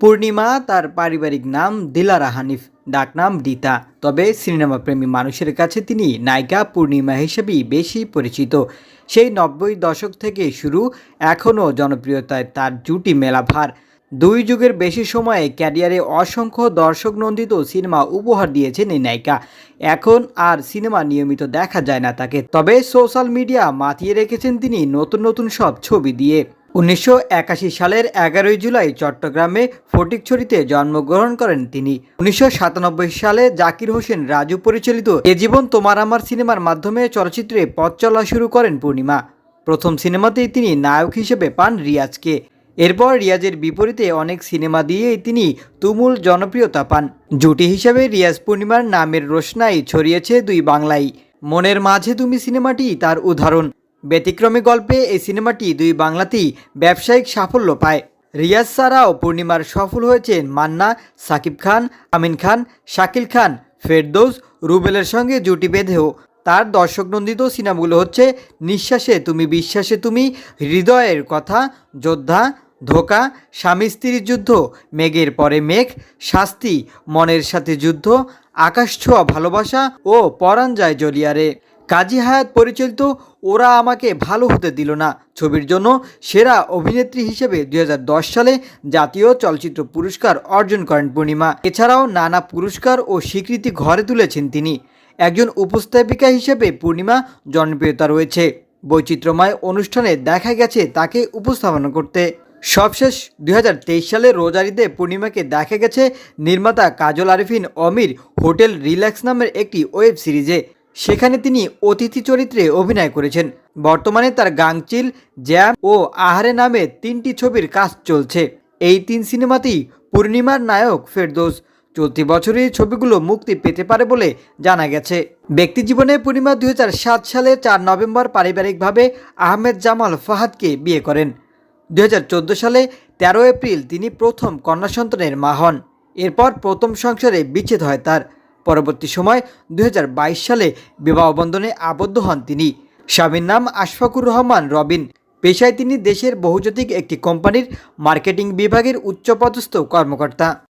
পূর্ণিমা তার পারিবারিক নাম দিলারা হানিফ, ডাকনাম রীতা। তবে সিনেমাপ্রেমী মানুষের কাছে তিনি নায়িকা পূর্ণিমা হিসেবেই বেশি পরিচিত। সেই ৯০ দশক থেকে শুরু, এখনও জনপ্রিয়তায় তার জুটি মেলা ভার। ২ যুগের বেশি সময়ে ক্যারিয়ারে অসংখ্য দর্শক নন্দিত সিনেমা উপহার দিয়েছেন এই নায়িকা। এখন আর সিনেমা নিয়মিত দেখা যায় না তাকে, তবে সোশ্যাল মিডিয়া মাতিয়ে রেখেছেন তিনি নতুন নতুন সব ছবি দিয়ে। ১৯৮১ সালের ১১ই জুলাই চট্টগ্রামে ফটিকছড়িতে জন্মগ্রহণ করেন তিনি। ১৯৯৭ সালে জাকির হোসেন রাজু পরিচালিত এ জীবন তোমার আমার সিনেমার মাধ্যমে চলচ্চিত্রে পথ চলা শুরু করেন পূর্ণিমা। প্রথম সিনেমাতেই তিনি নায়ক হিসেবে পান রিয়াজকে। এরপর রিয়াজের বিপরীতে অনেক সিনেমা দিয়েই তিনি তুমুল জনপ্রিয়তা পান। জুটি হিসেবে রিয়াজ পূর্ণিমার নামের রোশনাই ছড়িয়েছে দুই বাংলায়। মনের মাঝে তুমি সিনেমাটি তার উদাহরণ। ব্যতিক্রমী গল্পে এই সিনেমাটি দুই বাংলাতেই ব্যবসায়িক সাফল্য পায়। রিয়াজ ছাড়াও পূর্ণিমার সফল হয়েছেন মান্না, সাকিব খান, আমিন খান, শাকিল খান, ফেরদৌস, রুবেলের সঙ্গে জুটি বেঁধেও। তার দর্শকনন্দিত সিনেমাগুলো হচ্ছে নিঃশ্বাসে তুমি, বিশ্বাসে তুমি, হৃদয়ের কথা, যোদ্ধা, ধোঁকা, স্বামী স্ত্রীর যুদ্ধ, মেঘের পরে মেঘ, শাস্তি, মনের সাথে যুদ্ধ, আকাশ ছোঁয়া ভালোবাসা ও পরাণ যায় জলিয়ারে। কাজী হায়াত পরিচালিত ওরা আমাকে ভালো হতে দিল না ছবির জন্য সেরা অভিনেত্রী হিসেবে ২০১০ সালে জাতীয় চলচ্চিত্র পুরস্কার অর্জন করেন পূর্ণিমা। এছাড়াও নানা পুরস্কার ও স্বীকৃতি ঘরে তুলেছেন তিনি। একজন উপস্থাপিকা হিসেবে পূর্ণিমা জনপ্রিয়তা রয়েছে। বৈচিত্র্যময় অনুষ্ঠানে দেখা গেছে তাকে উপস্থাপনা করতে। সবশেষ ২০২৩ সালে রোজার ঈদে পূর্ণিমাকে দেখা গেছে নির্মাতা কাজল আরিফিন অমির হোটেল রিল্যাক্স নামের একটি ওয়েব সিরিজে। সেখানে তিনি অতিথি চরিত্রে অভিনয় করেছেন। বর্তমানে তার গাংচিল, জ্যাম ও আহারে নামে ৩টি ছবির কাজ চলছে। এই ৩ সিনেমাতেই পূর্ণিমার নায়ক ফেরদৌস। চলতি বছরই ছবিগুলো মুক্তি পেতে পারে বলে জানা গেছে। ব্যক্তিজীবনে পূর্ণিমা ২০০৭ সালে ৪ নভেম্বর পারিবারিকভাবে আহমেদ জামাল ফাহাদকে বিয়ে করেন। ২০১৪ সালে ১৩ এপ্রিল তিনি প্রথম কন্যা সন্তানের মা হন। এরপর প্রথম সংসারে বিচ্ছেদ হয় তার। পরবর্তী সময় ২০২২ সালে বিবাহ বন্ধনে আবদ্ধ হন তিনি। স্বামীর নাম আশফাকুর রহমান রবিন। পেশায় তিনি দেশের বহুজাতিক একটি কোম্পানির মার্কেটিং বিভাগের উচ্চপদস্থ কর্মকর্তা।